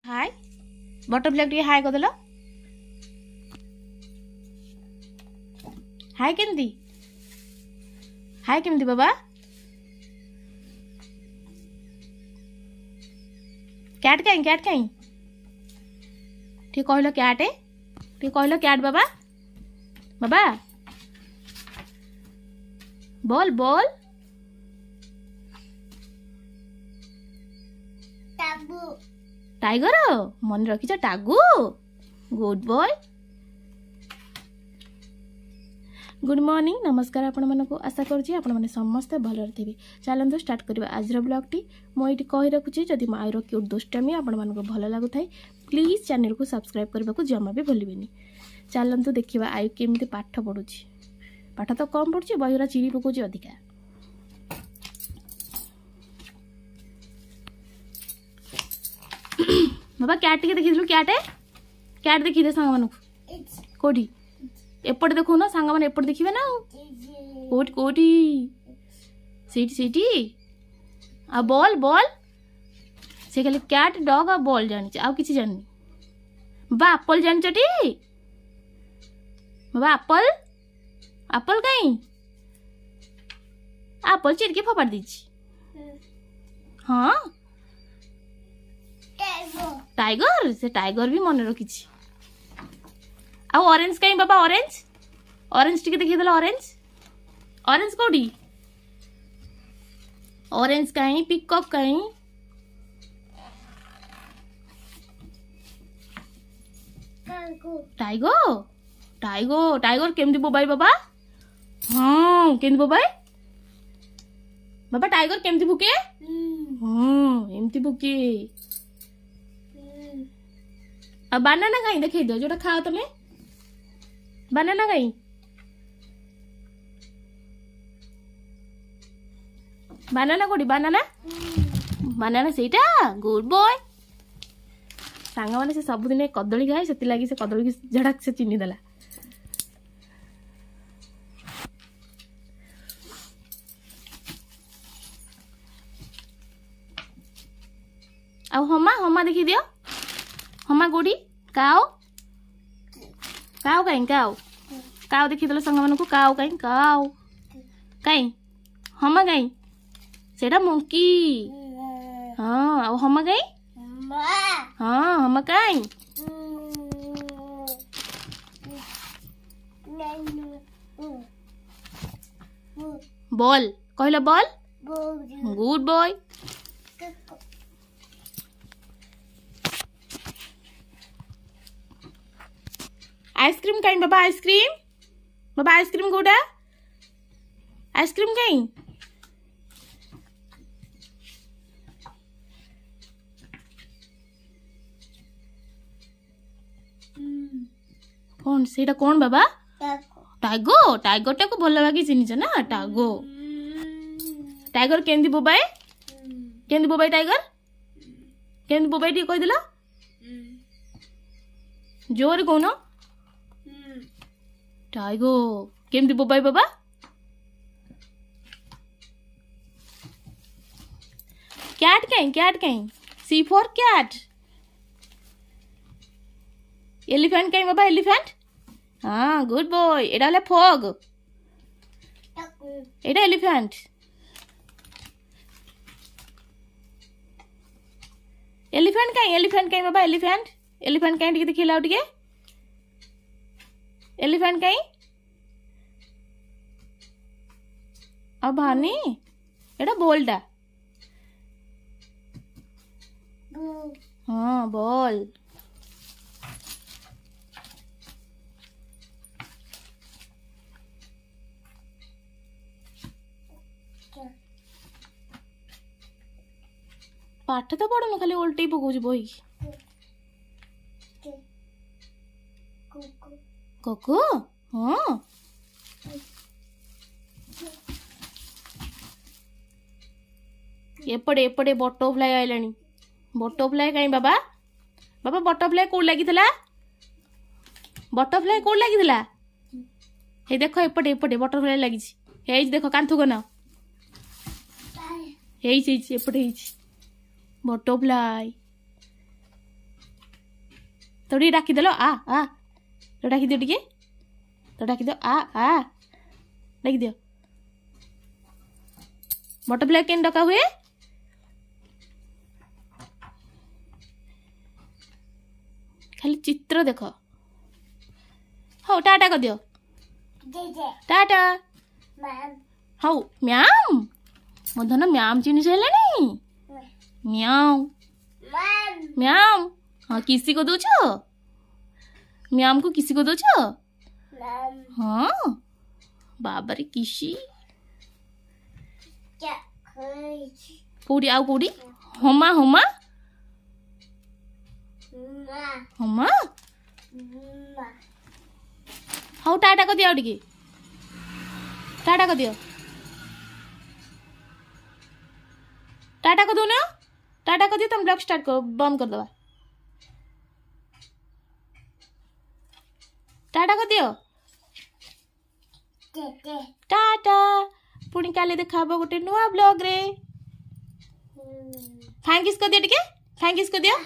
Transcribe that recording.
हाय butterfly टे हाय करदेल हाय केमती बाबा cat कहीं ठीक कहल कैटे ठीक कहल कैट बाबा बाबा बोल बोल टाइगर मन रखी टागु गुड बॉय गुड मॉर्निंग नमस्कार आपण मानक आशा करुँची आपण मैंने समस्ते भलर थे चलते स्टार्ट करवा आज ब्लॉग टी मुझे कही रखुची जदि मो आईर क्यूट दुष्टामी आपण मानक भल लगुए प्लीज चैनल को सब्सक्राइब करने को जमा भी भूलें चलतु देखा आई केमी पाठ पढ़ुची पाठ तो कम पढ़ुची बहीरा चिरी पकाउची अधिका बाबा कैट टे देखी कैटे कैट देखी दे सांग मान कोठी एपटे देखो ना सांग मैंने एपटे देखिए ना कोठी कोठी सीटी सीटी आ बॉल बॉल से खाली कैट डॉग आ बॉल जानी आ किसी जानी बाबा एप्पल जानी टी बाबा एप्पल एप्पल कहीं एप्पल चिरके फोपाड़ दीची हाँ टाइगर से टाइगर भी मन रखी आ ऑरेंज कहीं बाबा ऑरेंज ऑरेंज टिके देखिए ऑरेंज ऑरेंज कोडी ऑरेंज कहीं पिकअप कहीं टाइगर टाइगर टाइगर केमती बोबाई बाबा हाँ केमती बोबाई बाबा टाइगर केमती भुके एमती भुके अब बानाना कहीं देखे दो जोटा खाओ तुम्हें बानाना कहीं बानाना कोडी बानाना बानाना सेटा गुड बॉय सांग मैंने से सबुदिन कदली खाए से लगी से कदली की झड़क से चिन्ही देला आ हमा हमा देखी दियो हमा गोड़ी काओ काओ कहीं काओ काओ देखी दल संग मन को काओ कहीं काओ कहीं हमा कहीं सेटा मंकी हाँ ଆଉ हमा कहीं हाँ हमा कहीं बॉल कहला बॉल गुड बॉय आइसक्रीम कहीं बाबा आइसक्रीम गोड़ा आइसक्रीम कहीं कौन सेटा कौन बाबा टाइगो टाइगर टा को भल लगे चिन्ह ना टागो टाइगर केंदी बोबाई टाइगर केंदी बोबाई टी कह दिला जोर कौन टाइगो केमती बोबाई बाबा कैट कहीं सी फॉर कैट एलिफेंट कहीं बाबा एलिफेंट हाँ गुड बॉय एटा हला फॉग एटा एलिफेंट एलिफेंट कहीं बाबा एलिफेंट कहीं टिके देखिला टिके एलिफेंट कहीं अब भानी एटा बॉलटा हाँ बॉल पाठ तो पढ़ुन खाली उल्टी पकाउछ बही कोको हाँ एपटे एपटे बटरफ्लाई आइलानी बटरफ्लाई कहीं बाबा बाबा बटरफ्लाई कोड लगी बटरफ्लाई कोड लगी हे देखो एपटे एपटे बटरफ्लाई लगी देखो कांथु को ना एपटे बटरफ्लाई तो डाकिदेल आ तो डाकिदियो टिके तो डाकिदियो आ डाकिदियो बटरफ्लाई केन डका हुए खाली चित्र देख हौ टाटा कर दियो टाटा हौ म्याम मो धन म्याम चिन्ह सारे म्याम म्याम हाँ किसी को दौच म्याम को किसी को दौच हाँ बाबा रे किसी कौड़ी आउ कौड़ी हमा हमा हमा हाँ टाटा कर दियो टिके टाटा कर दियो टाटा कर दो ना टाटा कर दियो तुम ब्लॉग स्टार्ट करो बंद कर दवा टाटा कर दियो टाटा पुणी काले देखा गोटे नुआ ब्लॉग रे फाइन किस कर दियो टिके फाइन किस कर दियो